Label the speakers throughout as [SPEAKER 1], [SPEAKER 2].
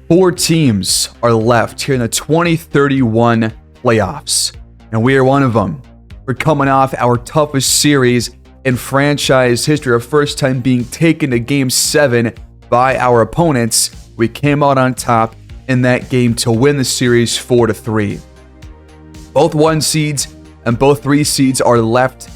[SPEAKER 1] Four teams are left here in the 2031 playoffs, and we are one of them. We're coming off our toughest series in franchise history, our first time being taken to Game 7 by our opponents. We came out on top in that game to win the series 4-3. Both 1 seeds and both 3 seeds are left,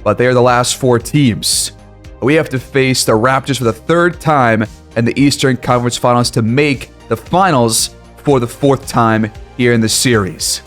[SPEAKER 1] but they are the last 4 teams. We have to face the Raptors for the 3rd time in the Eastern Conference Finals to make the finals for the 4th time here in the series.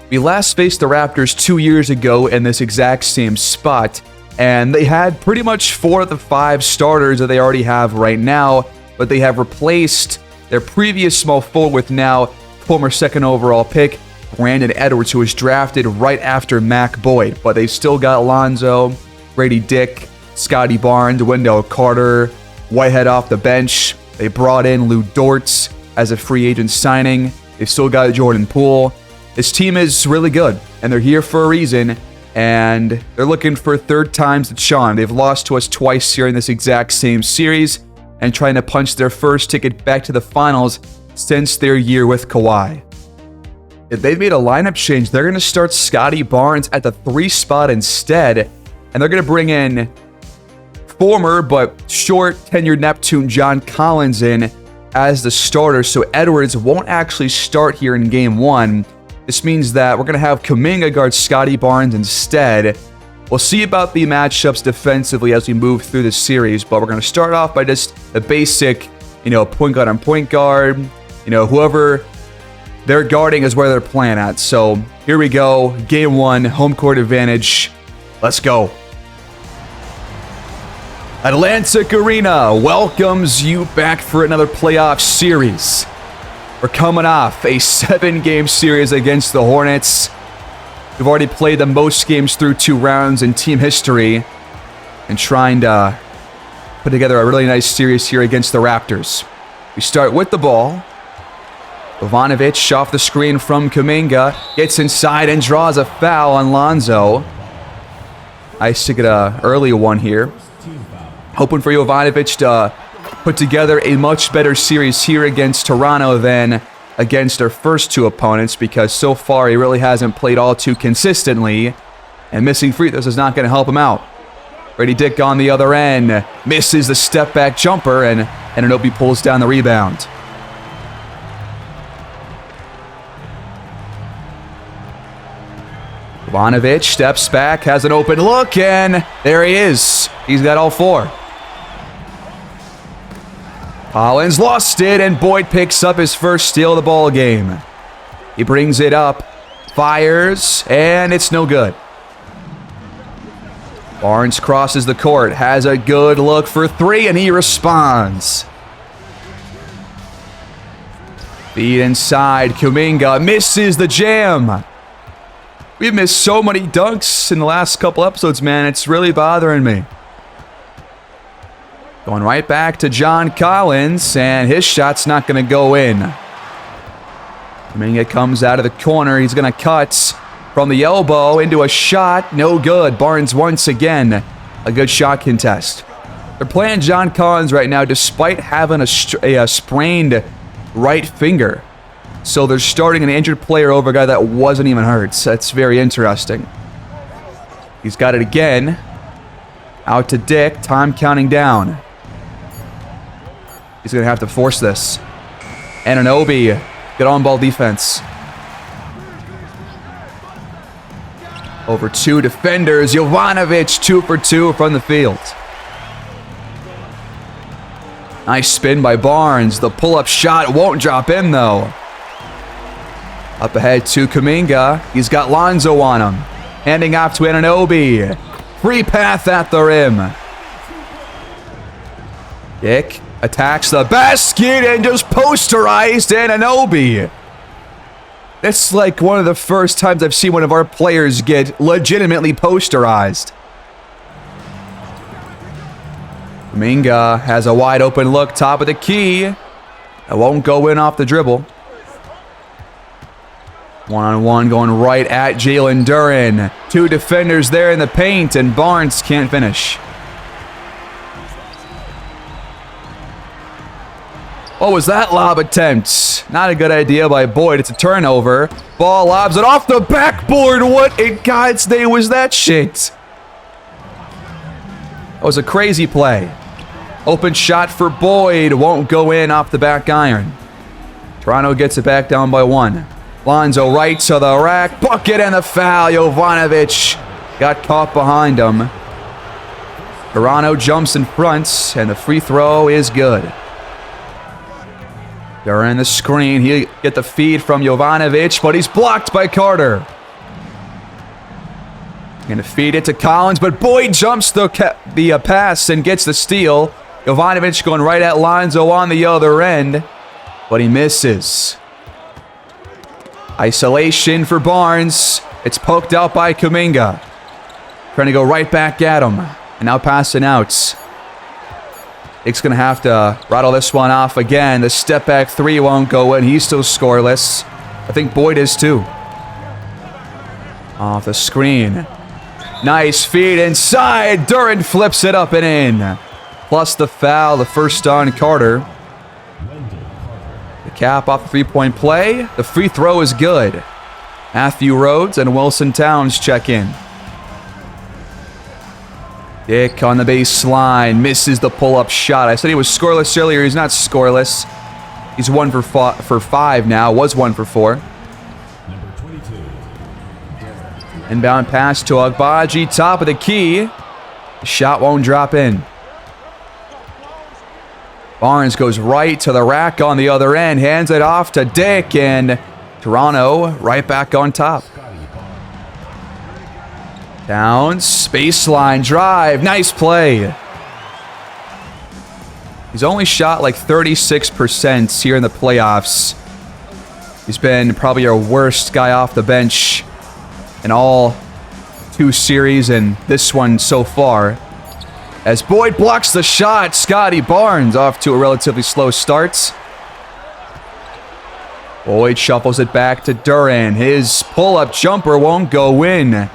[SPEAKER 1] We last faced the Raptors 2 years ago in this exact same spot, and they had pretty much 4 of the 5 starters that they already have right now, but they have replaced their previous small forward with now former 2nd overall pick Brandon Edwards, who was drafted right after Mac Boyd. But they've still got Lonzo, Grady Dick, Scotty Barnes, Wendell Carter, Whitehead off the bench. They brought in Lou Dortz as a free agent signing. They've still got Jordan Poole. This team is really good, and they're here for a reason, and they're looking for 3rd times the charm. They've lost to us twice here in this exact same series, and trying to punch their first ticket back to the finals since their year with Kawhi. If they've made a lineup change, they're going to start Scotty Barnes at the 3 spot instead, and they're going to bring in former but short tenured Neptune John Collins in as the starter, so Edwards won't actually start here in Game 1. This means that we're going to have Kuminga guard Scotty Barnes instead. We'll see about the matchups defensively as we move through the series, but we're going to start off by just the basic, point guard on point guard. Whoever they're guarding is where they're playing at. So here we go. Game 1, home court advantage. Let's go. Atlantic Arena welcomes you back for another playoff series. We're coming off a 7-game series against the Hornets. We've already played the most games through 2 rounds in team history and trying to put together a really nice series here against the Raptors. We start with the ball. Ivanovic off the screen from Kuminga, gets inside and draws a foul on Lonzo. Nice to get an early one here. Hoping for Jovanovic to put together a much better series here against Toronto than against our first 2 opponents, because so far he really hasn't played all too consistently, and missing free throws is not going to help him out. Grady Dick on the other end misses the step back jumper, and Anunoby pulls down the rebound. Ivanovic steps back, has an open look, and there he is. He's got all 4. Collins lost it, and Boyd picks up his first steal of the ball game. He brings it up, fires, and it's no good. Barnes crosses the court, has a good look for 3, and he responds. Feed inside, Kuminga misses the jam. We've missed so many dunks in the last couple episodes, man. It's really bothering me. Going right back to John Collins, and his shot's not going to go in. Kuminga comes out of the corner. He's going to cut from the elbow into a shot. No good. Barnes once again. A good shot contest. They're playing John Collins right now despite having a sprained right finger. So they're starting an injured player over a guy that wasn't even hurt. So that's very interesting. He's got it again. Out to Dick. Time counting down. He's going to have to force this. Anunoby, good on-ball defense. Over 2 defenders. Jovanovic, 2 for 2 from the field. Nice spin by Barnes. The pull-up shot won't drop in, though. Up ahead to Kuminga. He's got Lonzo on him. Handing off to Anunoby. Free path at the rim. Dick attacks the basket and just posterized Anunoby. That's like one of the first times I've seen one of our players get legitimately posterized. Kuminga has a wide open look, top of the key. It won't go in off the dribble. One-on-one going right at Jalen Duren. 2 defenders there in the paint, and Barnes can't finish. What was that lob attempt? Not a good idea by Boyd. It's a turnover. Ball lobs it off the backboard. What in God's name was that shit? That was a crazy play. Open shot for Boyd. Won't go in off the back iron. Toronto gets it back down by 1. Lonzo right to the rack. Bucket and the foul. Jovanovic got caught behind him. Toronto jumps in front, and the free throw is good. During the screen, he get the feed from Jovanovic, but he's blocked by Carter. Gonna feed it to Collins, but Boyd jumps the pass and gets the steal. Jovanovic going right at Lonzo on the other end, but he misses. Isolation for Barnes. It's poked out by Kuminga. Trying to go right back at him, and now passing out. Nick's going to have to rattle this one off again. The step back three won't go in. He's still scoreless. I think Boyd is too. Off the screen. Nice feed inside. Duren flips it up and in. Plus the foul, the first on Carter. The cap off the three-point play. The free throw is good. Matthew Rhodes and Wilson Towns check in. Dick on the baseline, misses the pull-up shot. I said he was scoreless earlier. He's not scoreless. He's 1 for 5 now. Was 1 for 4. Inbound pass to Agbaji, top of the key. The shot won't drop in. Barnes goes right to the rack on the other end, hands it off to Dick, and Toronto right back on top. Towns, baseline drive, nice play. He's only shot like 36% here in the playoffs. He's been probably our worst guy off the bench in all 2 series and this one so far. As Boyd blocks the shot, Scotty Barnes off to a relatively slow start. Boyd shuffles it back to Duren. His pull-up jumper won't go in.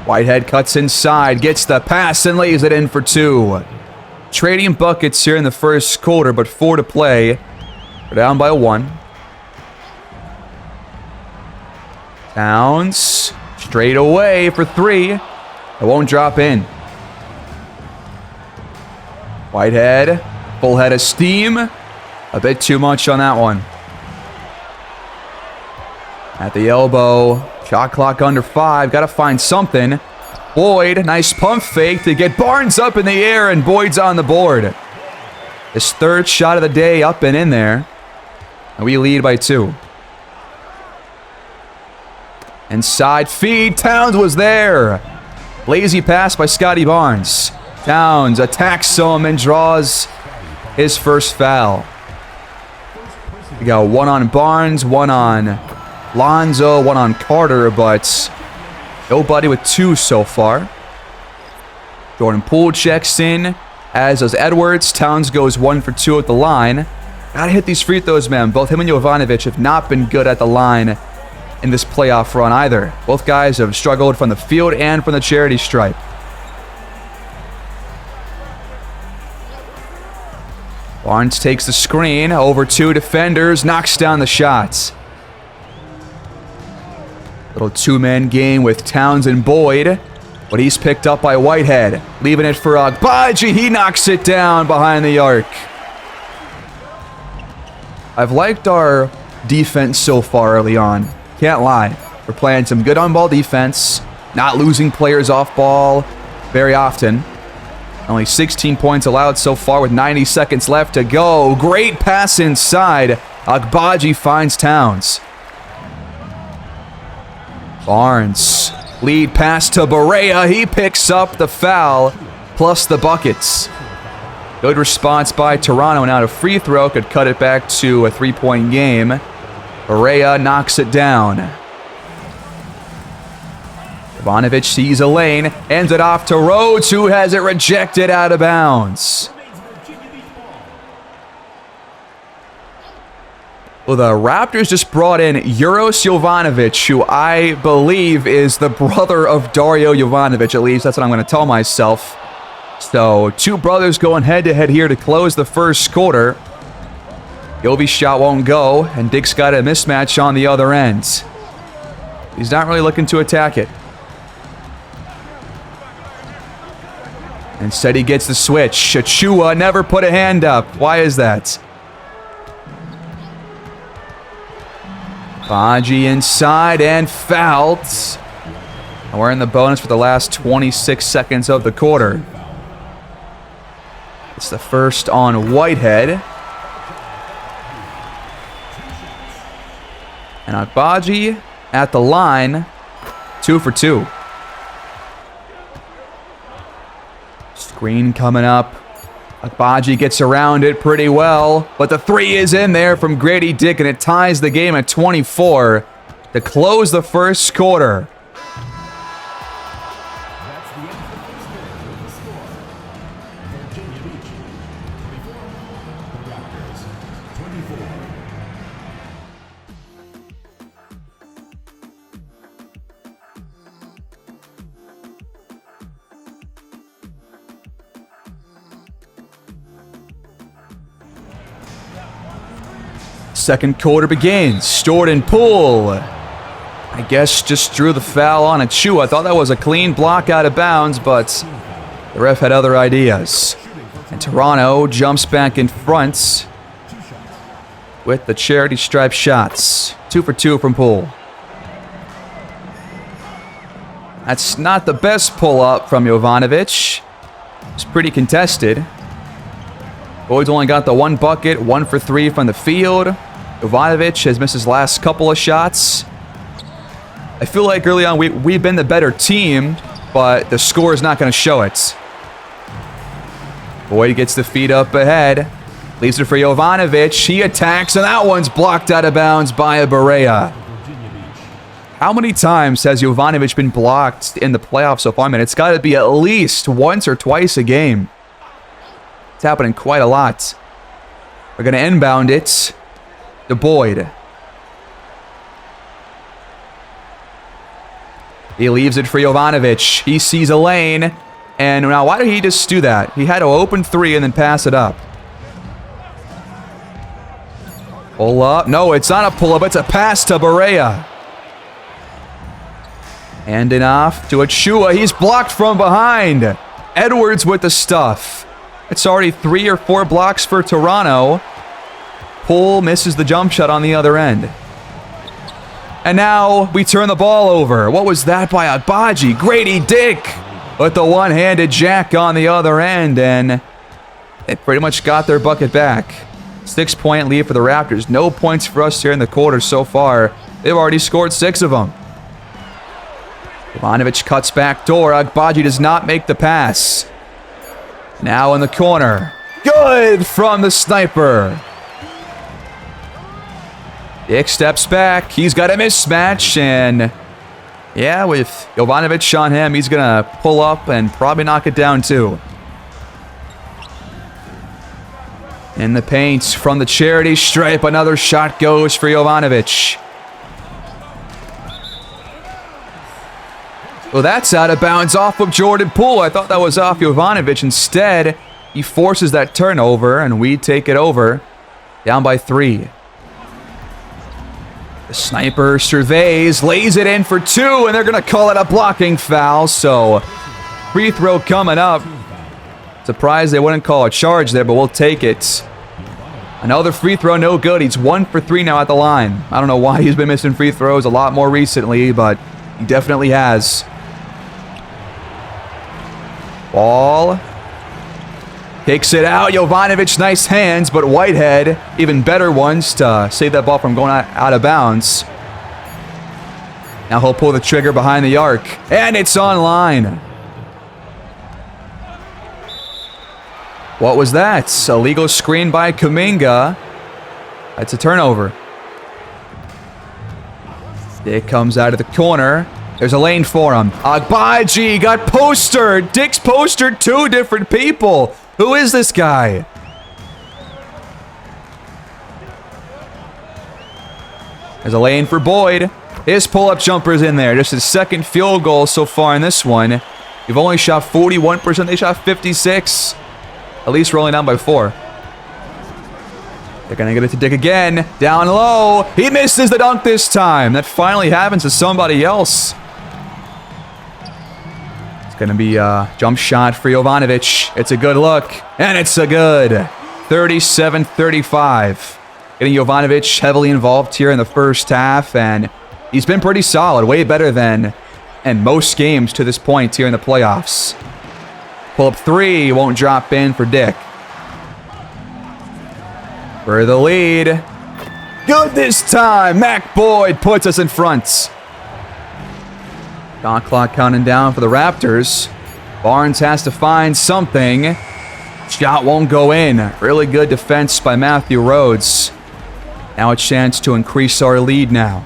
[SPEAKER 1] Whitehead cuts inside, gets the pass, and lays it in for 2. Trading buckets here in the first quarter, but 4 to play. We're down by 1. Towns, straight away for 3. It won't drop in. Whitehead, full head of steam. A bit too much on that one. At the elbow, shot clock under 5. Got to find something. Boyd, nice pump fake to get Barnes up in the air, and Boyd's on the board. His 3rd shot of the day up and in there. And we lead by 2. Inside feed. Towns was there. Lazy pass by Scotty Barnes. Towns attacks him and draws his first foul. We got 1 on Barnes, 1 on Lonzo, 1 on Carter, but nobody with 2 so far. Jordan Poole checks in, as does Edwards. Towns goes 1 for 2 at the line. Gotta hit these free throws, man. Both him and Jovanovic have not been good at the line in this playoff run either. Both guys have struggled from the field and from the charity stripe. Barnes takes the screen, over 2 defenders, knocks down the shots. Little 2-man game with Towns and Boyd, but he's picked up by Whitehead. Leaving it for Agbaji, he knocks it down behind the arc. I've liked our defense so far early on. Can't lie. We're playing some good on-ball defense, not losing players off ball very often. Only 16 points allowed so far with 90 seconds left to go. Great pass inside. Agbaji finds Towns. Barnes. Lead pass to Barea. He picks up the foul plus the buckets. Good response by Toronto. Now a free throw could cut it back to a 3-point game. Barea knocks it down. Jovanovic sees a lane, hands it off to Rhodes, who has it rejected out of bounds. Well, the Raptors just brought in Uros Jovanovic, who I believe is the brother of Dario Jovanovic. At least that's what I'm going to tell myself. So, two brothers going head-to-head here to close the first quarter. Yovi's shot won't go, and Dick's got a mismatch on the other end. He's not really looking to attack it. Instead, he gets the switch. Achiuwa never put a hand up. Why is that? Agbaji inside and fouled. And we're in the bonus for the last 26 seconds of the quarter. It's the first on Whitehead. And Agbaji at the line, 2 for 2. Screen coming up. Agbaji gets around it pretty well, but the three is in there from Grady Dick, and it ties the game at 24 to close the first quarter. Second quarter begins. Jordan Poole, I guess, just drew the foul on Achiuwa. I thought that was a clean block out of bounds, but the ref had other ideas. And Toronto jumps back in front with the charity stripe shots. 2 for 2 from Poole. That's not the best pull-up from Jovanovic. It's pretty contested. Boyd's only got the one bucket, 1 for 3 from the field. Jovanovic has missed his last couple of shots. I feel like early on we've been the better team, but the score is not going to show it. Boyd gets the feet up ahead. Leaves it for Jovanovic. He attacks, and that one's blocked out of bounds by Barea. How many times has Jovanovic been blocked in the playoffs so far? I mean, it's got to be at least once or twice a game. It's happening quite a lot. We're going to inbound it to Boyd. He leaves it for Jovanovic. He sees a lane. And now, why did he just do that? He had to open three and then pass it up. Pull up. No, it's not a pull up. It's a pass to Barea. Handing off to Achiuwa. He's blocked from behind. Edwards with the stuff. It's already 3 or 4 blocks for Toronto. Poole misses the jump shot on the other end. And now we turn the ball over. What was that by Agbaji? Grady Dick with the one-handed jack on the other end, and they pretty much got their bucket back. 6-point lead for the Raptors. No points for us here in the quarter so far. They've already scored 6 of them. Jovanovic cuts back door. Agbaji does not make the pass. Now in the corner. Good from the sniper. Dick steps back. He's got a mismatch, and yeah, with Jovanovic on him, he's going to pull up and probably knock it down too. In the paint from the charity stripe, another shot goes for Jovanovic. Well, that's out of bounds off of Jordan Poole. I thought that was off Jovanovic. Instead, he forces that turnover, and we take it over. Down by 3. The sniper surveys, lays it in for 2, and they're going to call it a blocking foul. So, free throw coming up. Surprised they wouldn't call a charge there, but we'll take it. Another free throw, no good. He's 1 for 3 now at the line. I don't know why he's been missing free throws a lot more recently, but he definitely has. Ball. Takes it out. Jovanovic, nice hands, but Whitehead, even better ones to save that ball from going out of bounds. Now he'll pull the trigger behind the arc, and it's online. What was that? Illegal screen by Kuminga. That's a turnover. Dick comes out of the corner. There's a lane for him. Agbaji got postered. Dick's postered 2 different people. Who is this guy? There's a lane for Boyd. His pull-up jumper's in there. Just his second field goal so far in this one. You've only shot 41%. They shot 56. At least rolling down by 4. They're going to get it to Dick again. Down low. He misses the dunk this time. That finally happens to somebody else. It's going to be a jump shot for Jovanovic. It's a good look. And it's a good 37-35. Getting Jovanovic heavily involved here in the first half. And he's been pretty solid. Way better than in most games to this point here in the playoffs. Pull-up 3 won't drop in for Dick. For the lead. Good this time. Mac Boyd puts us in front. Shot clock counting down for the Raptors. Barnes has to find something. Shot won't go in. Really good defense by Matthew Rhodes. Now a chance to increase our lead now.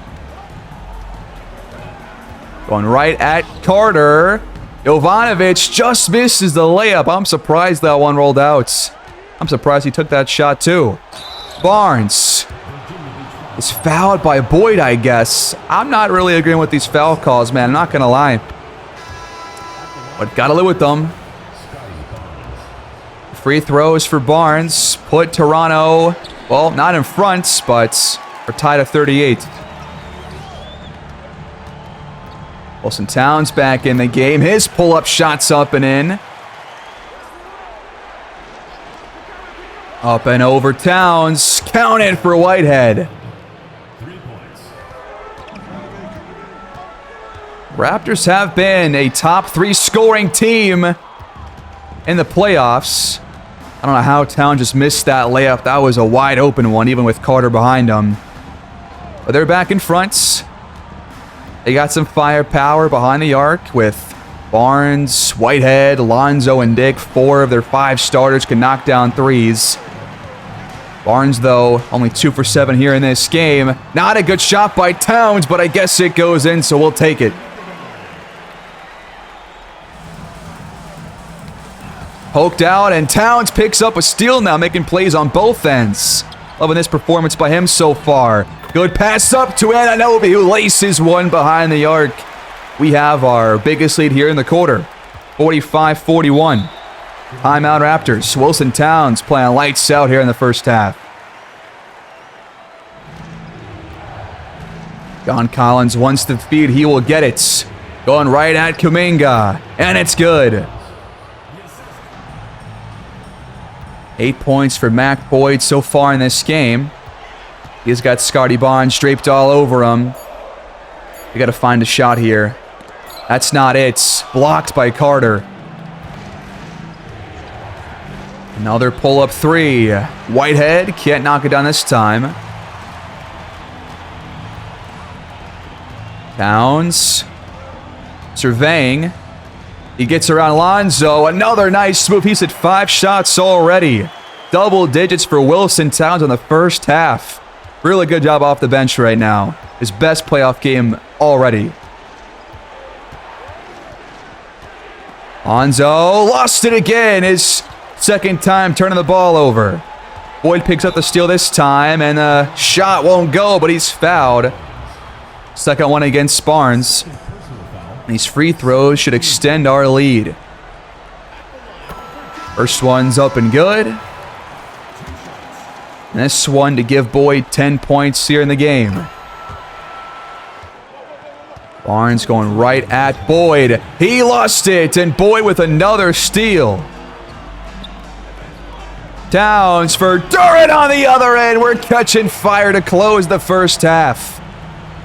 [SPEAKER 1] Going right at Carter. Jovanovic just misses the layup. I'm surprised that one rolled out. I'm surprised he took that shot too. Barnes is fouled by Boyd, I guess. I'm not really agreeing with these foul calls, man. I'm not going to lie. But got to live with them. Free throws for Barnes. Put Toronto, well, not in front, but we're tied at 38. Wilson Towns back in the game. His pull-up shot's up and in. Up and over Towns. Counted for Whitehead. Raptors have been a top 3 scoring team in the playoffs. I don't know how Towns just missed that layup. That was a wide open one, even with Carter behind him. But they're back in front. They got some firepower behind the arc with Barnes, Whitehead, Lonzo, and Dick. 4 of their 5 starters can knock down threes. Barnes, though, only 2 for 7 here in this game. Not a good shot by Towns, but I guess it goes in, so we'll take it. Poked out, and Towns picks up a steal now, making plays on both ends. Loving this performance by him so far. Good pass up to Anunoby, who laces one behind the arc. We have our biggest lead here in the quarter. 45-41. Timeout Raptors. Wilson Towns playing lights out here in the first half. John Collins wants the feed. He will get it. Going right at Kuminga. And it's good. 8 points for Mac Boyd so far in this game. He's got Scotty Barnes draped all over him. We got to find a shot here. That's not it. Blocked by Carter. Another pull-up 3. Whitehead can't knock it down this time. Towns surveying. He gets around Lonzo. Another nice move. He's hit 5 shots already. Double digits for Wilson Towns in the first half. Really good job off the bench right now. His best playoff game already. Lonzo lost it again. His second time turning the ball over. Boyd picks up the steal this time, and the shot won't go, but he's fouled. Second one against Barnes. These free throws should extend our lead. First one's up and good. And this one to give Boyd 10 points here in the game. Barnes going right at Boyd. He lost it, and Boyd with another steal. Towns for Durant on the other end. We're catching fire to close the first half.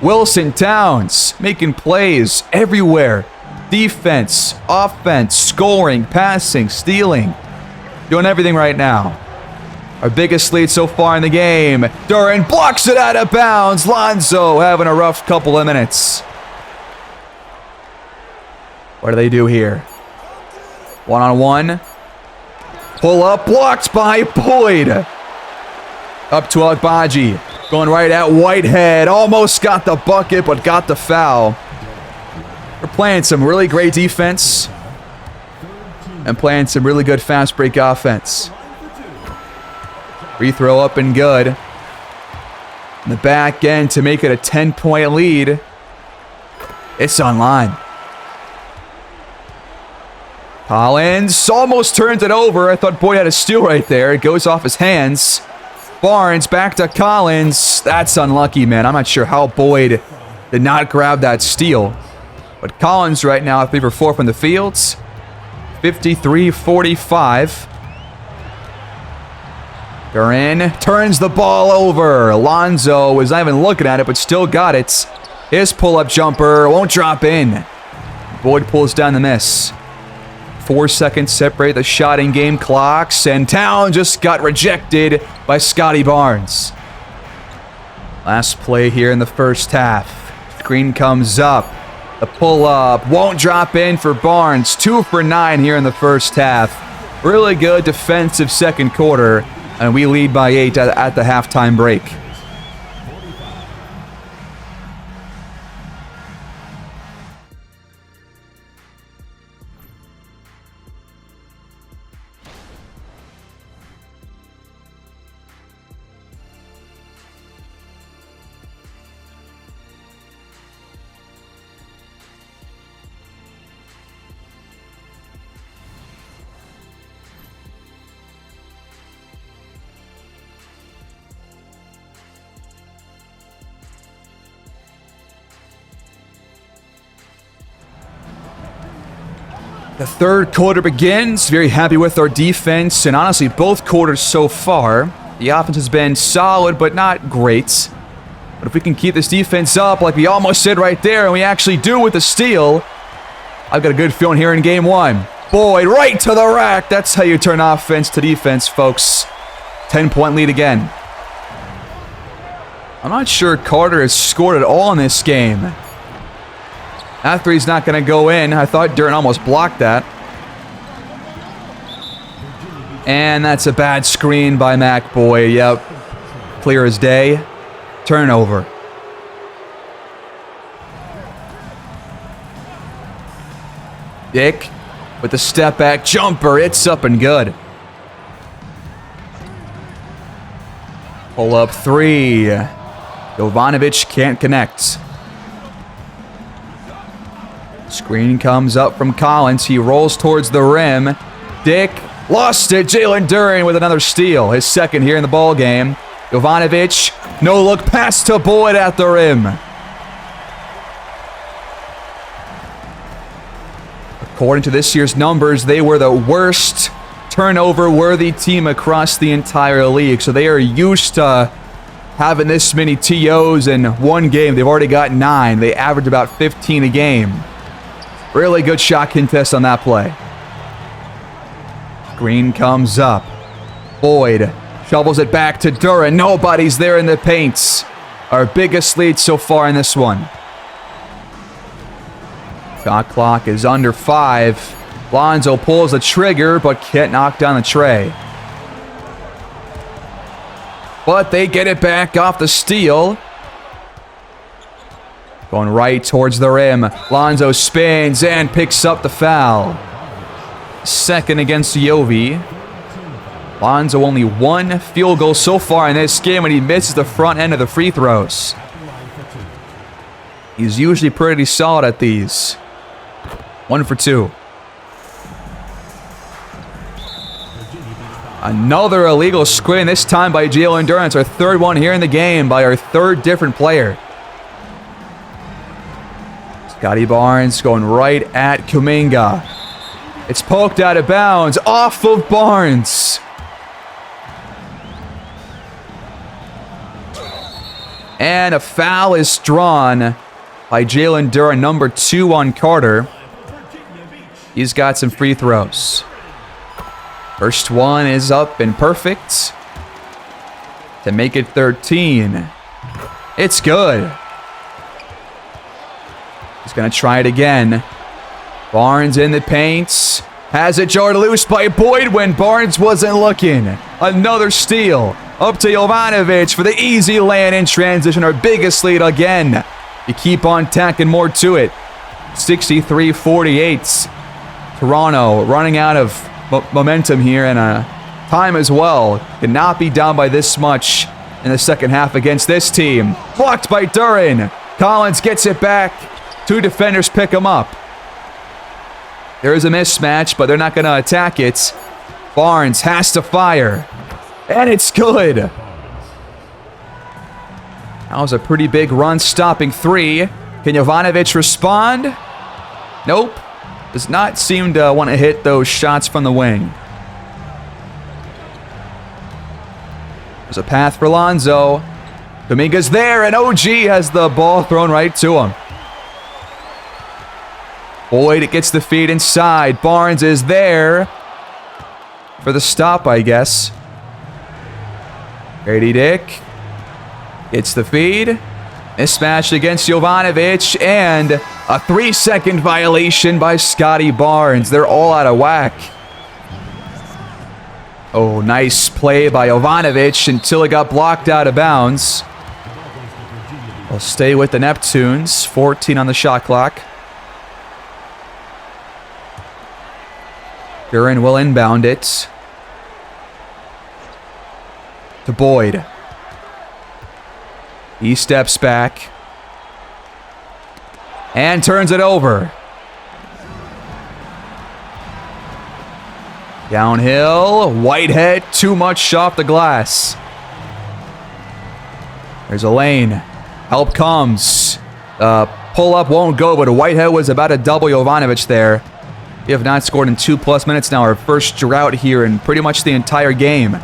[SPEAKER 1] Wilson Towns making plays everywhere. Defense, offense, scoring, passing, stealing. Doing everything right now. Our biggest lead so far in the game. Durant blocks it out of bounds. Lonzo having a rough couple of minutes. What do they do here? One-on-one. Pull up, blocked by Boyd. Up to Agbaji. Going right at Whitehead. Almost got the bucket, but got the foul. We're playing some really great defense. And playing some really good fast break offense. Free throw up and good. In the back end to make it a 10-point lead. It's online. Collins almost turns it over. I thought Boyd had a steal right there. It goes off his hands. Barnes back to Collins. That's unlucky, man. I'm not sure how Boyd did not grab that steal. But Collins right now 3 for 4 from the fields. 53-45. Duren turns the ball over. Alonzo was not even looking at it, but still got it. His pull-up jumper won't drop in. Boyd pulls down the miss. 4 seconds separate the shot and game clocks, and Town just got rejected by Scotty Barnes. Last play here in the first half. Screen comes up. The pull-up won't drop in for Barnes. 2 for 9 here in the first half. Really good defensive second quarter, and we lead by 8 at the halftime break. The third quarter begins. Very happy with our defense, and honestly, both quarters so far. The offense has been solid, but not great. But if we can keep this defense up like we almost did right there, and we actually do with the steal, I've got a good feeling here in game 1. Boyd right to the rack. That's how you turn offense to defense, folks. 10-point lead again. I'm not sure Carter has scored at all in this game. That three's not going to go in. I thought Duren almost blocked that. And that's a bad screen by Mac Boyd. Yep. Clear as day. Turnover. Dick with the step back jumper. It's up and good. Pull up 3. Jovanovic can't connect. Screen comes up from Collins. He rolls towards the rim. Dick lost it. Jalen Duren with another steal. His second here in the ball game. Jovanovic, no look pass to Boyd at the rim. According to this year's numbers, they were the worst turnover-worthy team across the entire league. So they are used to having this many TOs in one game. They've already got 9. They average about 15 a game. Really good shot contest on that play. Screen comes up. Boyd shovels it back to Duren. Nobody's there in the paint. Our biggest lead so far in this one. Shot clock is under 5. Lonzo pulls the trigger but can't knock down the tray. But they get it back off the steal. Going right towards the rim. Lonzo spins and picks up the foul. Second against Yovi. Lonzo only 1 field goal so far in this game, and he misses the front end of the free throws. He's usually pretty solid at these. 1 for 2. Another illegal screen, this time by Jalen Duren. It's our third one here in the game by our third different player. Scotty Barnes going right at Kuminga. It's poked out of bounds, off of Barnes. And a foul is drawn by Jalen Duren, number 2 on Carter. He's got some free throws. First one is up and perfect to make it 13. It's good. He's going to try it again. Barnes in the paint. Has it jarred loose by Boyd when Barnes wasn't looking. Another steal. Up to Jovanovic for the easy land in transition. Our biggest lead again. You keep on tacking more to it. 63-48. Toronto running out of momentum here and time as well. Cannot be down by this much in the second half against this team. Blocked by Duren. Collins gets it back. 2 defenders pick him up. There is a mismatch, but they're not going to attack it. Barnes has to fire. And it's good. That was a pretty big run stopping three. Can Jovanovic respond? Nope. Does not seem to want to hit those shots from the wing. There's a path for Lonzo. Kuminga's there, and OG has the ball thrown right to him. Boyd gets the feed inside. Barnes is there for the stop, I guess. Grady Dick gets the feed. Mismatch against Jovanovic, and a 3-second violation by Scotty Barnes. They're all out of whack. Oh, nice play by Jovanovic until it got blocked out of bounds. We'll stay with the Neptunes. 14 on the shot clock. Duran will inbound it to Boyd. He steps back and turns it over. Downhill, Whitehead, too much off the glass. There's a lane. Help comes. Pull up won't go, but Whitehead was about to double Jovanovic there. We have not scored in 2+ minutes now, our first drought here in pretty much the entire game.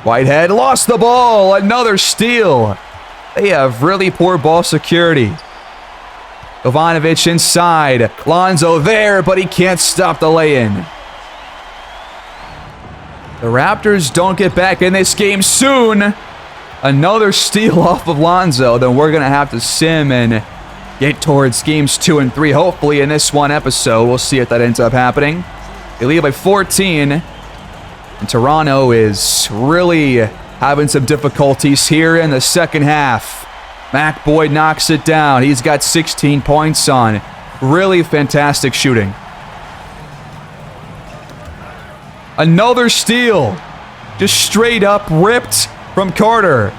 [SPEAKER 1] Whitehead lost the ball, another steal. They have really poor ball security. Jovanovic inside, Lonzo there, but he can't stop the lay-in. The Raptors don't get back in this game soon. Another steal off of Lonzo, then we're going to have to sim and get towards games 2 and 3, hopefully in this one episode. We'll see if that ends up happening. They lead by 14. And Toronto is really having some difficulties here in the second half. Mac Boyd knocks it down. He's got 16 points on really fantastic shooting. Another steal. Just straight up ripped from Carter.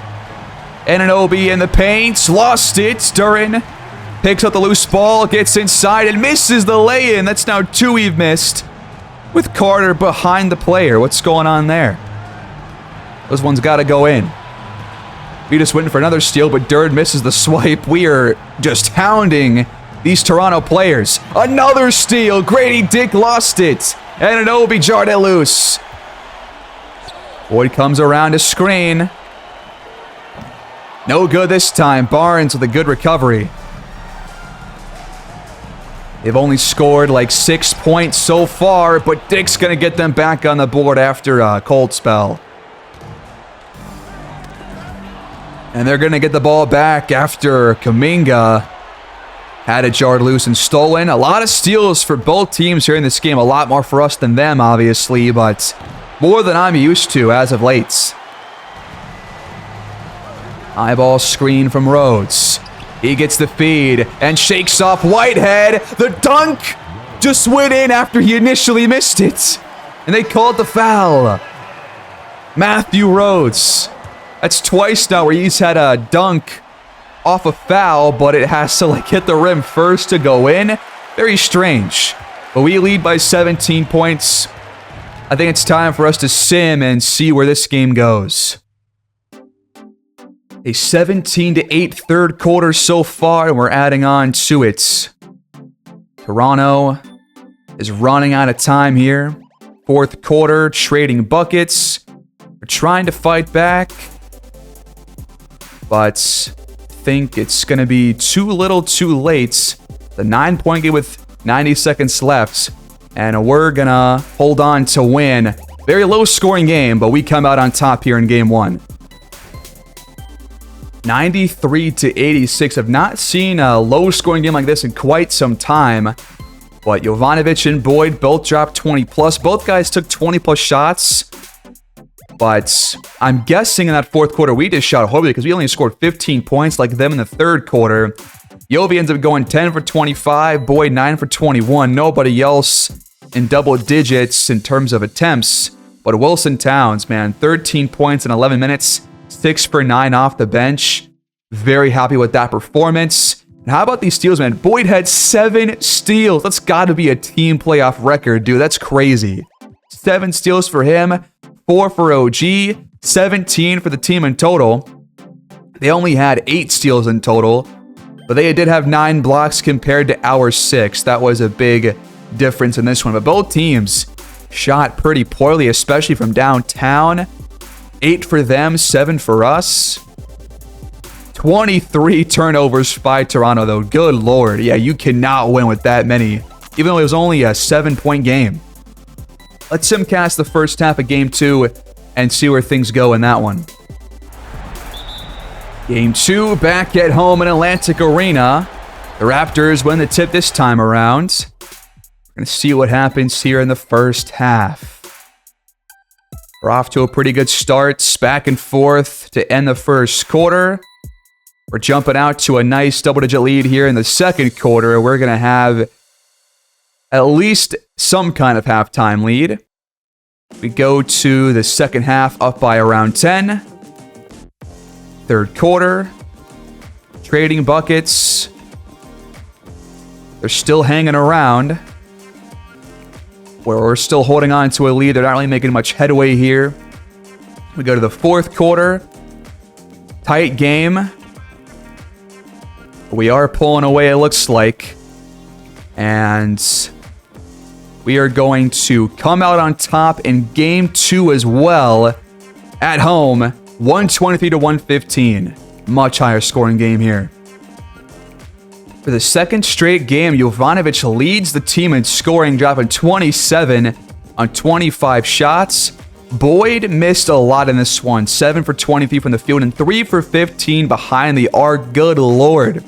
[SPEAKER 1] Anunoby in the paint. Lost it. Duran picks up the loose ball, gets inside, and misses the lay-in. That's now 2 we've missed. With Carter behind the player. What's going on there? Those ones got to go in. We just went for another steal, but Duran misses the swipe. We are just hounding these Toronto players. Another steal. Grady Dick lost it. Anunoby jarred it loose. Boyd comes around a screen. No good this time. Barnes with a good recovery. They've only scored like 6 points so far, but Dick's going to get them back on the board after a cold spell. And they're going to get the ball back after Kuminga had it jarred loose and stolen. A lot of steals for both teams here in this game. A lot more for us than them, obviously, but more than I'm used to as of late. Eyeball screen from Rhodes. He gets the feed and shakes off Whitehead. The dunk just went in after he initially missed it. And they called the foul. Matthew Rhodes. That's twice now where he's had a dunk off a foul, but it has to hit the rim first to go in. Very strange. But we lead by 17 points. I think it's time for us to sim and see where this game goes. A 17-8 third quarter so far, and we're adding on to it. Toronto is running out of time here. Fourth quarter, trading buckets. We're trying to fight back, but think it's going to be too little too late. The 9-point game with 90 seconds left, and we're going to hold on to win. Very low-scoring game, but we come out on top here in Game 1. 93-86. I've not seen a low-scoring game like this in quite some time. But Jovanovic and Boyd both dropped 20+. Both guys took 20+ shots. But I'm guessing in that fourth quarter we just shot horribly because we only scored 15 points like them in the third quarter. Jovi ends up going 10 for 25. Boyd 9 for 21. Nobody else in double digits in terms of attempts. But Wilson Towns, man, 13 points in 11 minutes. 6 for 9 off the bench. Very happy with that performance. And how about these steals, man? Boyd had 7 steals. That's got to be a team playoff record, dude. That's crazy. 7 steals for him, 4 for OG, 17 for the team in total. They only had 8 steals in total, but they did have 9 blocks compared to our 6. That was a big difference in this one. But both teams shot pretty poorly, especially from downtown. 8 for them, 7 for us. 23 turnovers by Toronto, though. Good lord. Yeah, you cannot win with that many, even though it was only a 7-point game. Let's simcast the first half of Game 2 and see where things go in that one. Game 2, back at home in Atlantic Arena. The Raptors win the tip this time around. We're going to see what happens here in the first half. We're off to a pretty good start, back and forth to end the first quarter. We're jumping out to a nice double-digit lead here in the second quarter. We're going to have at least some kind of halftime lead. We go to the second half up by around 10. Third quarter. Trading buckets. They're still hanging around. Where we're still holding on to a lead. They're not really making much headway here. We go to the fourth quarter. Tight game. We are pulling away, it looks like. And we are going to come out on top in Game 2 as well. At home, 123 to 115. Much higher scoring game here. For the second straight game, Jovanovic leads the team in scoring, dropping 27 on 25 shots. Boyd missed a lot in this one. 7 for 23 from the field and 3 for 15 behind the arc. Good lord.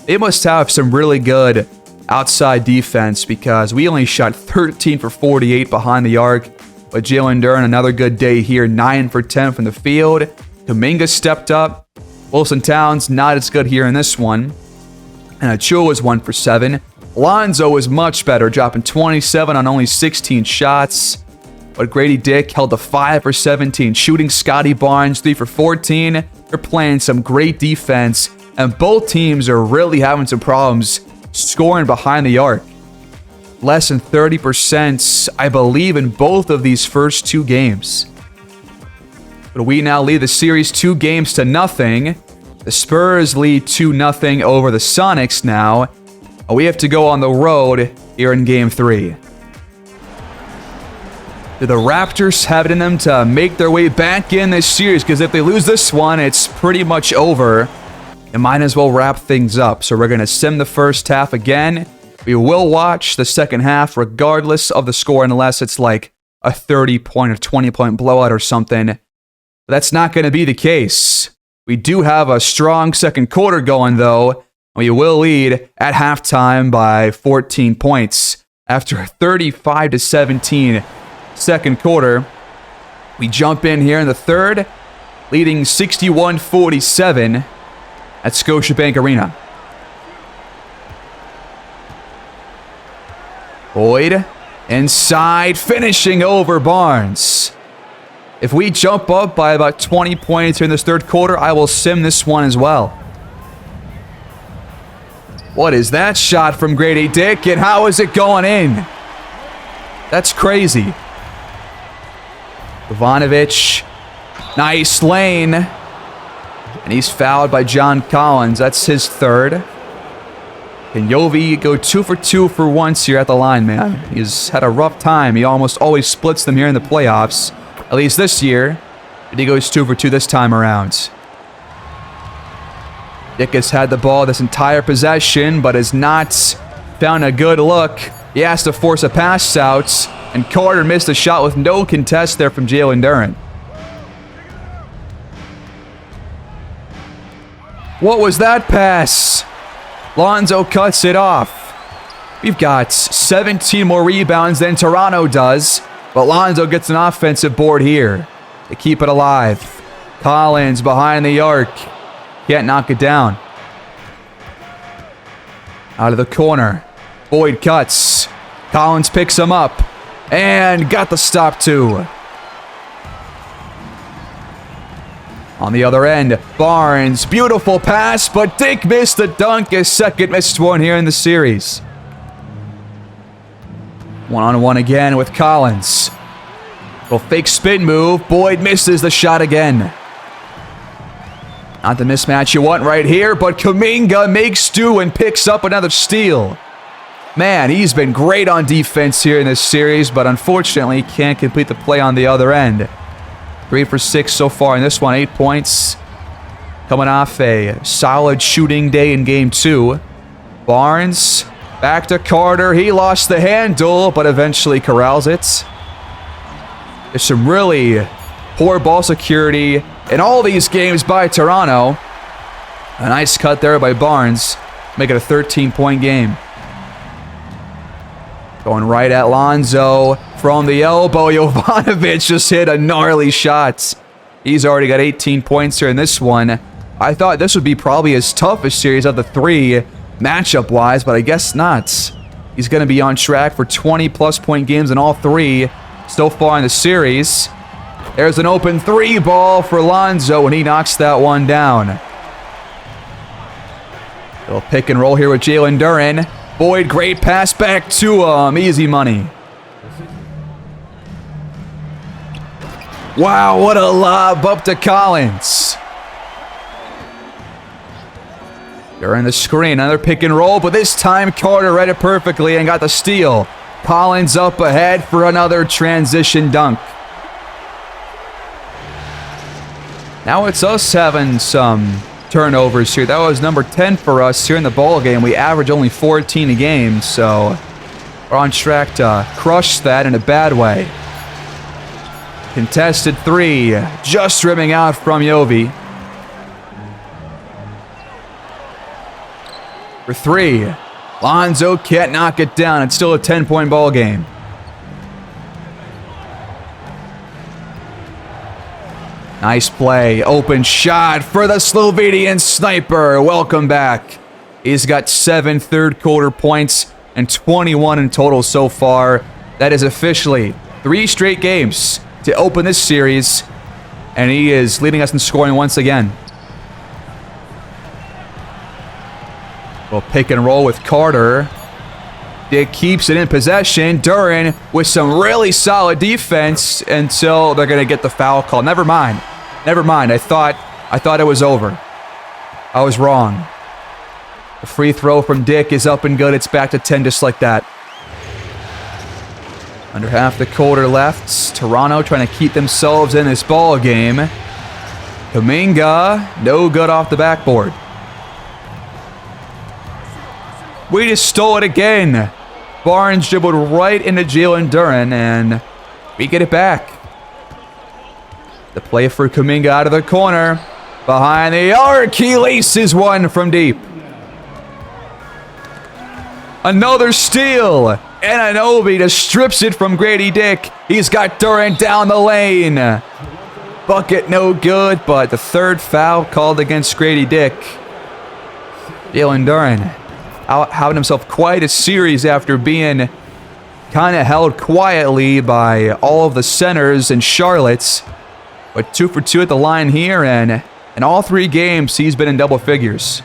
[SPEAKER 1] They must have some really good outside defense because we only shot 13 for 48 behind the arc. But Jalen Duren, another good day here. 9 for 10 from the field. Kuminga stepped up. Wilson Towns, not as good here in this one. And Achua was 1 for 7. Lonzo was much better, dropping 27 on only 16 shots. But Grady Dick held the 5 for 17. Shooting Scotty Barnes, 3 for 14. They're playing some great defense. And both teams are really having some problems scoring behind the arc. Less than 30%, I believe, in both of these first 2 games. But we now lead the series 2 games to nothing. The Spurs lead 2-0 over the Sonics now. We have to go on the road here in Game 3. Do the Raptors have it in them to make their way back in this series? Because if they lose this one, it's pretty much over. They might as well wrap things up. So we're going to sim the first half again. We will watch the second half regardless of the score unless it's like a 30-point or 20-point blowout or something. But that's not going to be the case. We do have a strong second quarter going, though. We will lead at halftime by 14 points. After a 35-17 second quarter, we jump in here in the third, leading 61-47 at Scotiabank Arena. Boyd inside, finishing over Barnes. If we jump up by about 20 points in this third quarter, I will sim this one as well. What is that shot from Grady Dick, and how is it going in? That's crazy. Jovanovic, nice lane. And he's fouled by John Collins. That's his third. Can Yovi go 2 for 2 for once here at the line, man? He's had a rough time. He almost always splits them here in the playoffs. At least this year. But he goes 2 for 2 this time around. Dick has had the ball this entire possession, but has not found a good look. He has to force a pass out. And Carter missed a shot with no contest there from Jalen Duren. What was that pass? Lonzo cuts it off. We've got 17 more rebounds than Toronto does, but Lonzo gets an offensive board here to keep it alive. Collins behind the arc. Can't knock it down. Out of the corner. Boyd cuts. Collins picks him up. And got the stop too. On the other end, Barnes, beautiful pass, but Dick missed the dunk, his second missed one here in the series. One-on-one again with Collins. Little fake spin move, Boyd misses the shot again. Not the mismatch you want right here, but Kuminga makes do and picks up another steal. Man, he's been great on defense here in this series, but unfortunately can't complete the play on the other end. 3 for 6 so far in this one, 8 points. Coming off a solid shooting day in Game 2. Barnes, back to Carter. He lost the handle, but eventually corrals it. There's some really poor ball security in all these games by Toronto. A nice cut there by Barnes. Make it a 13-point game. Going right at Lonzo from the elbow. Jovanovic just hit a gnarly shot. He's already got 18 points here in this one. I thought this would be probably his toughest series of the 3 matchup-wise, but I guess not. He's going to be on track for 20-plus point games in all 3 so far in the series. There's an open 3 ball for Lonzo, and he knocks that one down. Little pick and roll here with Jalen Duren. Boyd, great pass back to him. Easy money. Wow, what a lob up to Collins. During the screen, another pick and roll, but this time Carter read it perfectly and got the steal. Collins up ahead for another transition dunk. Now it's us having some turnovers here. That was number 10 for us here in the ball game. We average only 14 a game, so we're on track to crush that in a bad way. Contested 3, just rimming out from Yovi. For 3, Lonzo can't knock it down. It's still a 10-point ball game. Nice play. Open shot for the Slovenian sniper. Welcome back. He's got 7 third-quarter points and 21 in total so far. That is officially 3 straight games to open this series, and he is leading us in scoring once again. We'll pick and roll with Carter. Dick keeps it in possession. Duren with some really solid defense until they're going to get the foul call. Never mind. Never mind. I thought it was over. I was wrong. The free throw from Dick is up and good. It's back to 10 just like that. Under half the quarter left. Toronto trying to keep themselves in this ball game. Kuminga, no good off the backboard. We just stole it again. Barnes dribbled right into Jalen Duren, and we get it back. The play for Kuminga out of the corner. Behind the arc, he laces one from deep. Another steal. And Anunoby just strips it from Grady Dick. He's got Duren down the lane. Bucket no good, but the 3rd foul called against Grady Dick. Jalen Duren out having himself quite a series after being kind of held quietly by all of the centers in Charlotte. But 2 for 2 at the line here, and in all 3 games, he's been in double figures.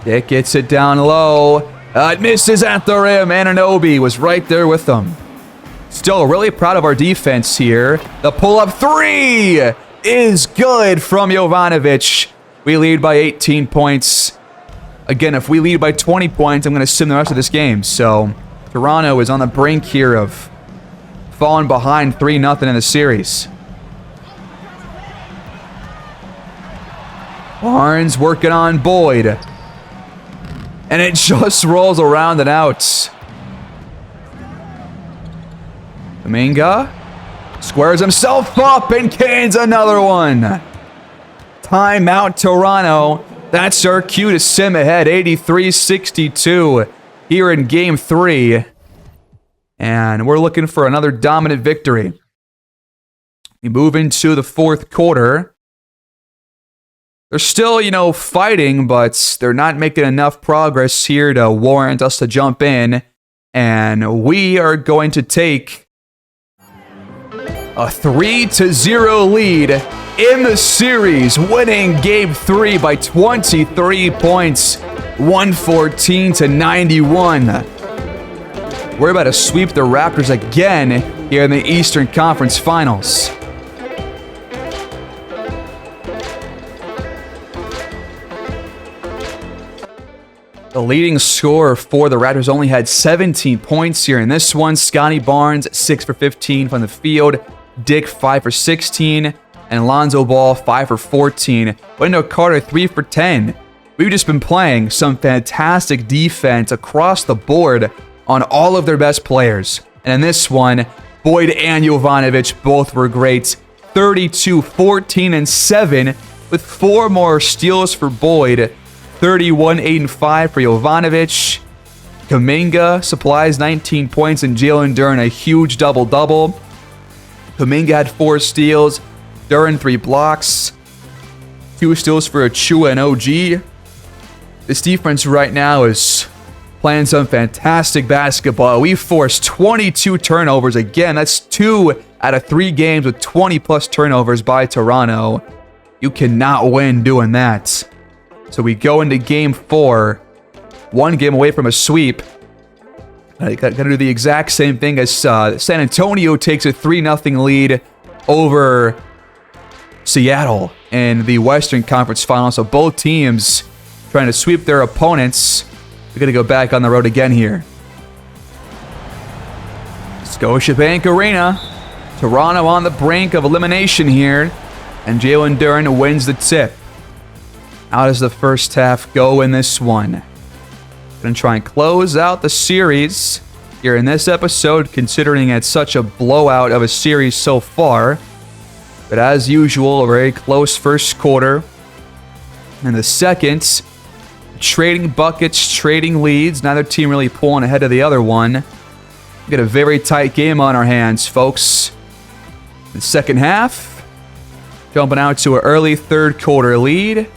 [SPEAKER 1] Dick gets it down low. It misses at the rim. Anunoby was right there with them. Still really proud of our defense here. The pull-up 3 is good from Jovanovic. We lead by 18 points. Again, if we lead by 20 points, I'm going to sim the rest of this game. So, Toronto is on the brink here of falling behind 3-0 in the series. Barnes working on Boyd. And it just rolls around and out. Kuminga squares himself up and cans another one. Timeout, Toronto. That's our cue to sim ahead, 83-62 here in Game 3. And we're looking for another dominant victory. We move into the 4th quarter. They're still, fighting, but they're not making enough progress here to warrant us to jump in. And we are going to take A 3-0 lead in the series, winning Game 3 by 23 points, 114-91. We're about to sweep the Raptors again here in the Eastern Conference Finals. The leading scorer for the Raptors only had 17 points here in this one. Scotty Barnes, 6 for 15 from the field. Dick, 5 for 16. And Lonzo Ball, 5 for 14. Wendell Carter, 3 for 10. We've just been playing some fantastic defense across the board on all of their best players. And in this one, Boyd and Jovanovic both were great. 32, 14, and 7 with 4 more steals for Boyd. 31, 8, and 5 for Jovanovic. Kuminga supplies 19 points, and Jalen Duren a huge double-double. Kuminga had 4 steals. Duren 3 blocks. 2 steals for Achua and OG. This defense right now is playing some fantastic basketball. We forced 22 turnovers. Again, that's 2 out of 3 games with 20-plus turnovers by Toronto. You cannot win doing that. So we go into Game 4, 1 game away from a sweep. Got to do the exact same thing as San Antonio takes a 3-0 lead over Seattle in the Western Conference Finals. So both teams trying to sweep their opponents. We're going to go back on the road again here. Scotiabank Arena. Toronto on the brink of elimination here. And Jalen Duren wins the tip. How does the first half go in this one? Gonna try and close out the series here in this episode, considering it's such a blowout of a series so far. But as usual, a very close first quarter. And the second, trading buckets, trading leads. Neither team really pulling ahead of the other one. We got a very tight game on our hands, folks. The second half, jumping out to an early third quarter lead.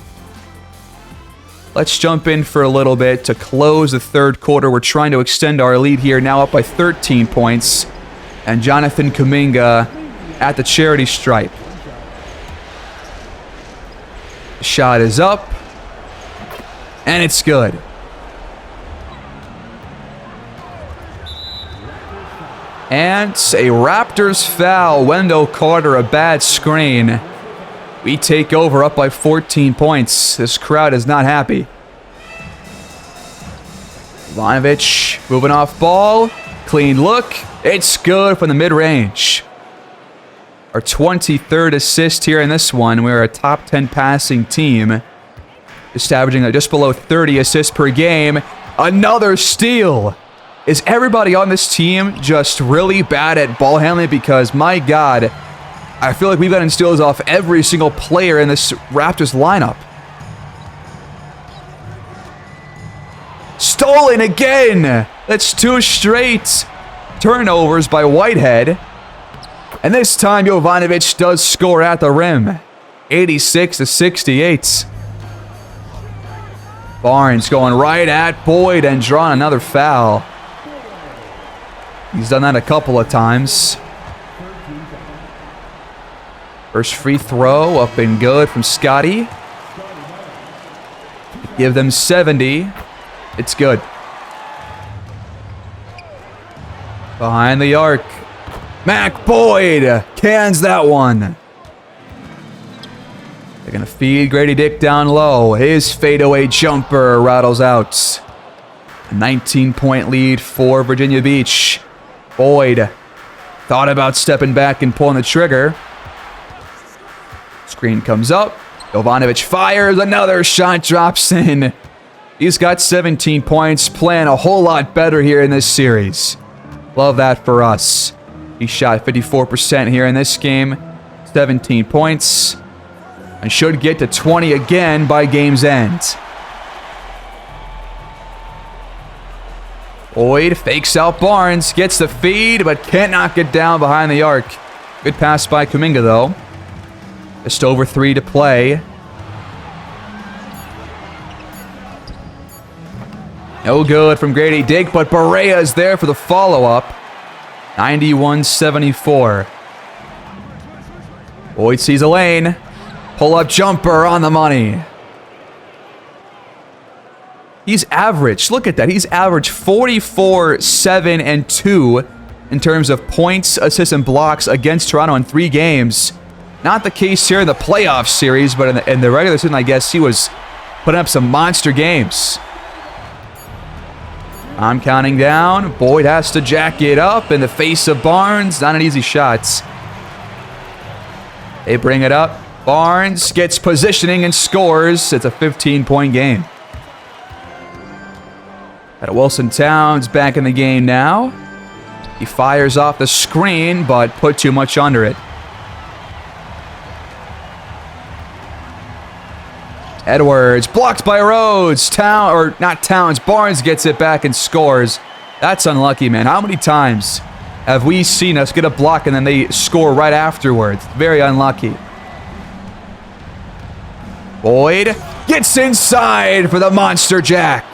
[SPEAKER 1] Let's jump in for a little bit to close the third quarter. We're trying to extend our lead here, now up by 13 points. And Jonathan Kuminga at the charity stripe. The shot is up. And it's good. And a Raptors foul. Wendell Carter, a bad screen. We take over up by 14 points. This crowd is not happy. Jovanovic moving off ball. Clean look. It's good from the mid-range. Our 23rd assist here in this one. We're a top 10 passing team. Just averaging just below 30 assists per game. Another steal. Is everybody on this team just really bad at ball handling? Because, my God, I feel like we've gotten steals off every single player in this Raptors lineup. Stolen again! That's 2 straight turnovers by Whitehead. And this time, Jovanovic does score at the rim. 86-68. Barnes going right at Boyd and drawing another foul. He's done that a couple of times. First free throw up and good from Scotty. Give them 70. It's good. Behind the arc. Mac Boyd cans that one. They're going to feed Grady Dick down low. His fadeaway jumper rattles out. A 19-point lead for Virginia Beach. Boyd thought about stepping back and pulling the trigger. Screen comes up. Jovanovic fires. Another shot drops in. He's got 17 points, playing a whole lot better here in this series. Love that for us. He shot 54% here in this game. 17 points. And should get to 20 again by game's end. Boyd fakes out Barnes. Gets the feed, but can't knock it down behind the arc. Good pass by Kuminga, though. Just over 3 to play. No good from Grady Dick, but Barea is there for the follow-up. 91-74. Boyd sees a lane. Pull-up jumper on the money. He's average. Look at that. He's average 44, 7, and 2 in terms of points, assists, and blocks against Toronto in 3 games. Not the case here in the playoff series, but in the regular season, I guess he was putting up some monster games. I'm counting down. Boyd has to jack it up in the face of Barnes. Not an easy shot. They bring it up. Barnes gets positioning and scores. It's a 15-point game. Got Wilson Towns back in the game now. He fires off the screen, but put too much under it. Edwards blocked by Rhodes. Barnes gets it back and scores. That's unlucky, man. How many times have we seen us get a block and then they score right afterwards? Very unlucky. Boyd gets inside for the monster jack.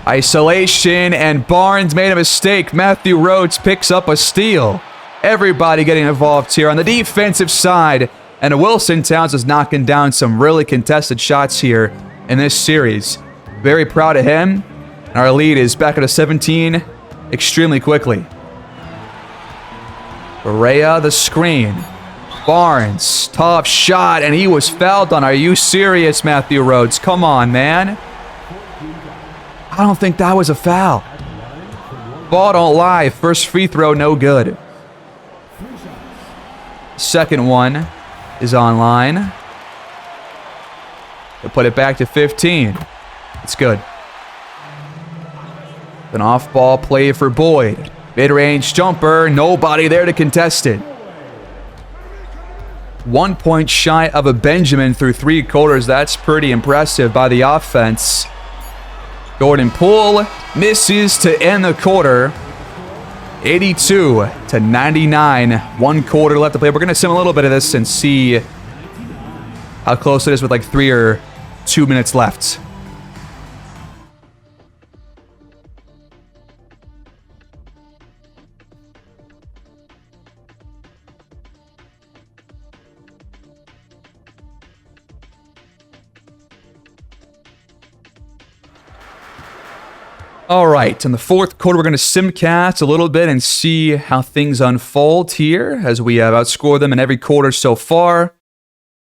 [SPEAKER 1] Isolation, and Barnes made a mistake. Matthew Rhodes picks up a steal. Everybody getting involved here on the defensive side. And Wilson Towns is knocking down some really contested shots here in this series. Very proud of him. And our lead is back at a 17 extremely quickly. Barea, the screen. Barnes, tough shot, and he was fouled on. Are you serious, Matthew Rhodes? Come on, man. I don't think that was a foul. Ball don't lie. First free throw, no good. Second one is online. They'll put it back to 15. It's good. An off-ball play for Boyd. Mid-range jumper. Nobody there to contest it. 1 point shy of a Benjamin through 3 quarters. That's pretty impressive by the offense. Jordan Poole misses to end the quarter. 82-99. 1 quarter left to play. We're going to sim a little bit of this and see how close it is with like 3 or 2 minutes left. All right, in the 4th quarter, we're going to simcast a little bit and see how things unfold here as we have outscored them in every quarter so far.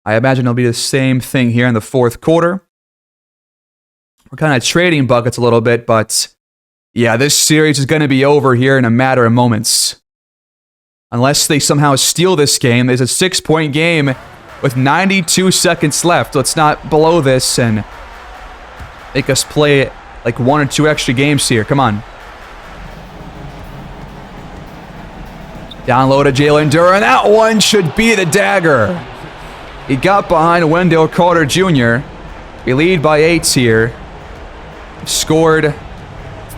[SPEAKER 1] I imagine it'll be the same thing here in the 4th quarter. We're kind of trading buckets a little bit, but yeah, this series is going to be over here in a matter of moments. Unless they somehow steal this game. There's a 6-point game with 92 seconds left. Let's not blow this and make us play like 1 or 2 extra games here. Come on. Down low to Jalen Duren. That one should be the dagger. He got behind Wendell Carter Jr. We lead by 8 here. Scored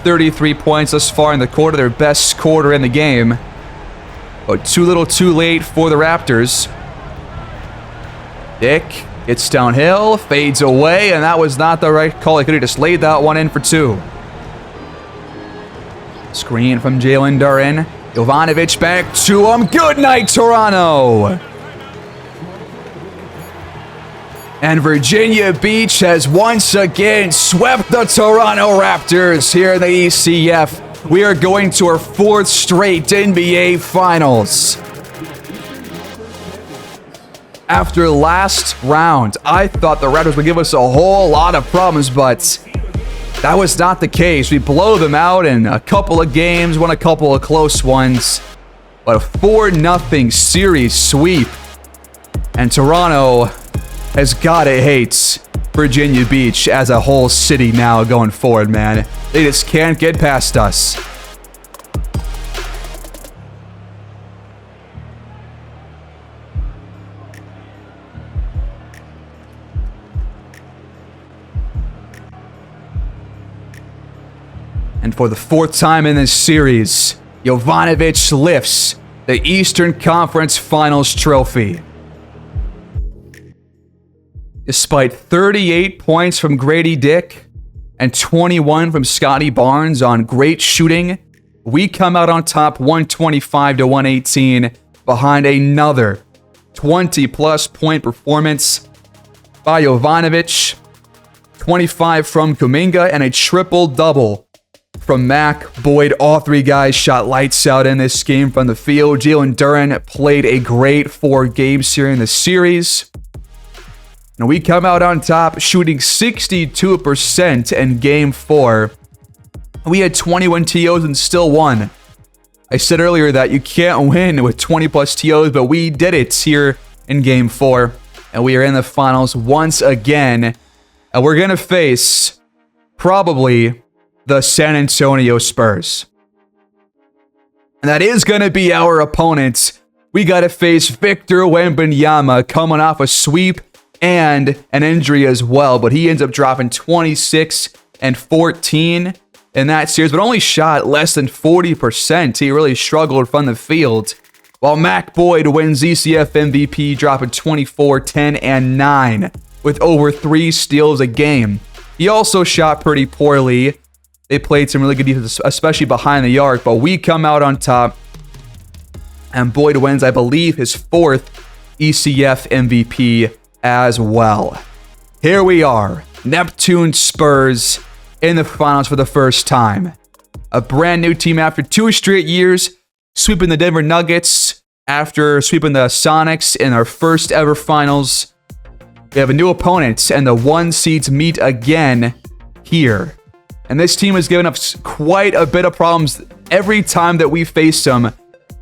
[SPEAKER 1] 33 points thus far in the quarter. Their best quarter in the game. But too little too late for the Raptors. Dick gets downhill, fades away, and that was not the right call. He could have just laid that one in for 2. Screen from Jalen Duren. Jovanovic back to him. Good night, Toronto. And Virginia Beach has once again swept the Toronto Raptors here in the ECF. We are going to our 4th straight NBA Finals. After last round, I thought the Raptors would give us a whole lot of problems, but that was not the case. We blow them out in a couple of games, won a couple of close ones, but a 4-0 series sweep. And Toronto has got to hate Virginia Beach as a whole city now going forward, man. They just can't get past us. And for the 4th time in this series, Jovanovic lifts the Eastern Conference Finals trophy. Despite 38 points from Grady Dick and 21 from Scotty Barnes on great shooting, we come out on top 125-118 behind another 20-plus point performance by Jovanovic, 25 from Kuminga, and a triple-double from Mac, Boyd. All three guys shot lights out in this game from the field. Jalen Duren played a great 4 games here in the series. And we come out on top, shooting 62% in Game 4. We had 21 TOs and still won. I said earlier that you can't win with 20-plus TOs, but we did it here in Game 4. And we are in the finals once again. And we're going to face probably the San Antonio Spurs. And that is going to be our opponent. We got to face Victor Wembanyama coming off a sweep and an injury as well. But he ends up dropping 26 and 14 in that series, but only shot less than 40%. He really struggled from the field. While Mac Boyd wins ECF MVP, dropping 24, 10, and 9 with over 3 steals a game. He also shot pretty poorly. They played some really good defense, especially behind the arc, but we come out on top. And Boyd wins, I believe, his 4th ECF MVP as well. Here we are, Neptune Spurs in the finals for the first time. A brand new team after 2 straight years, sweeping the Denver Nuggets after sweeping the Sonics in our first ever finals. We have a new opponent, and the 1 seeds meet again here. And this team has given us quite a bit of problems. Every time that we face them,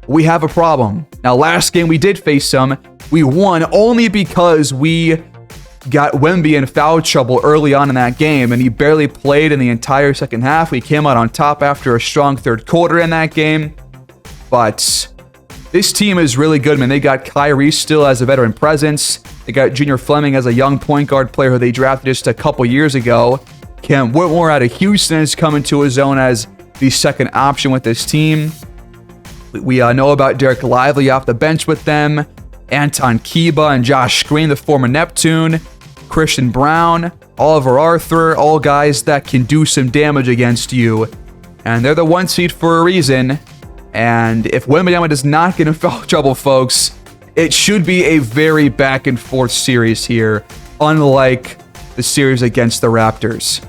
[SPEAKER 1] we have a problem. Now, last game we did face them. We won only because we got Wemby in foul trouble early on in that game, and he barely played in the entire second half. We came out on top after a strong third quarter in that game. But this team is really good, man. They got Kyrie still as a veteran presence. They got Junior Fleming as a young point guard player who they drafted just a couple years ago. Cam Whitmore out of Houston is coming to his own as the second option with this team. We know about Derek Lively off the bench with them. Anton Kiba and Josh Green, the former Neptune. Christian Brown, Oliver Arthur, all guys that can do some damage against you. And they're the 1 seed for a reason. And if Wembanyama does not get in foul trouble, folks, it should be a very back and forth series here, unlike the series against the Raptors.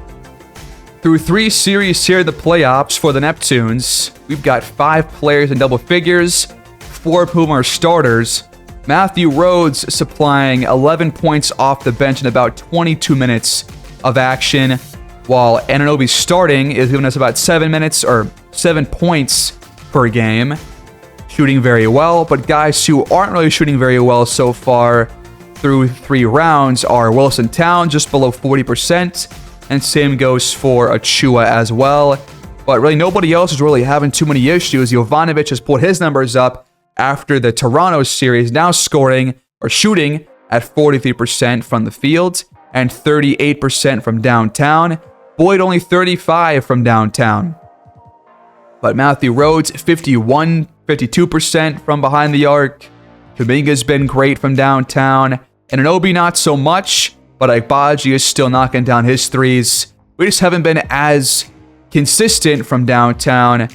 [SPEAKER 1] Through 3 series here in the playoffs for the Neptunes, we've got 5 players in double figures, 4 of whom are starters. Matthew Rhodes supplying 11 points off the bench in about 22 minutes of action, while Anunoby starting is giving us about 7 points per game, shooting very well. But guys who aren't really shooting very well so far through 3 rounds are Wilson Town, just below 40%, and same goes for Achua as well. But really nobody else is really having too many issues. Jovanovic has pulled his numbers up after the Toronto series, now scoring or shooting at 43% from the field and 38% from downtown. Boyd only 35% from downtown. But Matthew Rhodes, 52% from behind the arc. Kuminga's been great from downtown. And Anunoby not so much, but Agbaji is still knocking down his threes. We just haven't been as consistent from downtown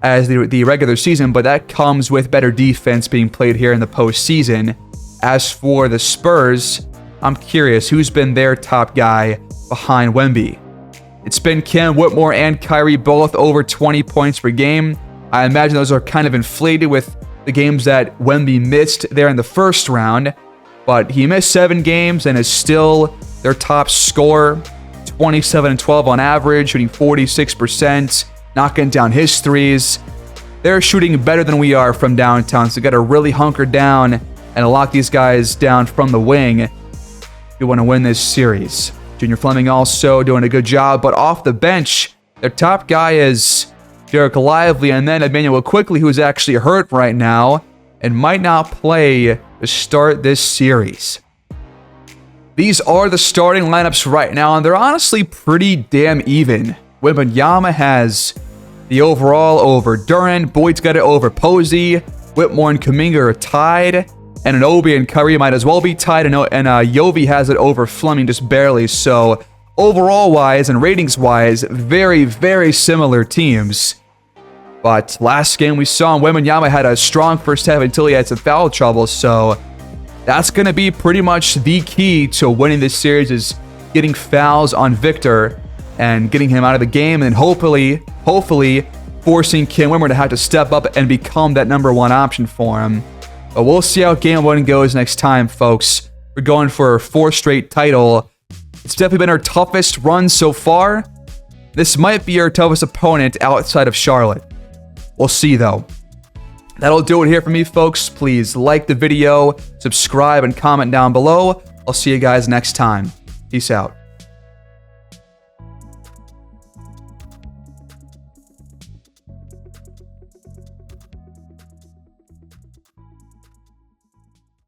[SPEAKER 1] as the regular season, but that comes with better defense being played here in the postseason. As for the Spurs, I'm curious who's been their top guy behind Wemby. It's been Cam Whitmore and Kyrie, both over 20 points per game. I imagine those are kind of inflated with the games that Wemby missed there in the first round, but he missed 7 games and is still their top scorer, 27 and 12 on average, shooting 46%. Knocking down his threes. They're shooting better than we are from downtown, so got to really hunker down and lock these guys down from the wing if you want to win this series. Junior Fleming also doing a good job, but off the bench, their top guy is Derek Lively, and then Emmanuel Quickly, who is actually hurt right now and might not play to start this series. These are the starting lineups right now, and they're honestly pretty damn even. Wembanyama has the overall over Duren. Boyd's got it over Posey. Whitmore and Kuminga are tied. And Anunoby and Kyrie might as well be tied. And Yovi has it over Fleming just barely. So overall-wise and ratings-wise, very, very similar teams. But last game we saw, Wembanyama had a strong first half until he had some foul trouble. So that's going to be pretty much the key to winning this series, is getting fouls on Victor and getting him out of the game, and hopefully forcing Cam Whitmore to have to step up and become that number one option for him. But we'll see how game one goes next time, folks. We're going for a 4th straight title. It's definitely been our toughest run so far. This might be our toughest opponent outside of Charlotte. We'll see, though. That'll do it here for me, folks. Please like the video, subscribe, and comment down below. I'll see you guys next time. Peace out.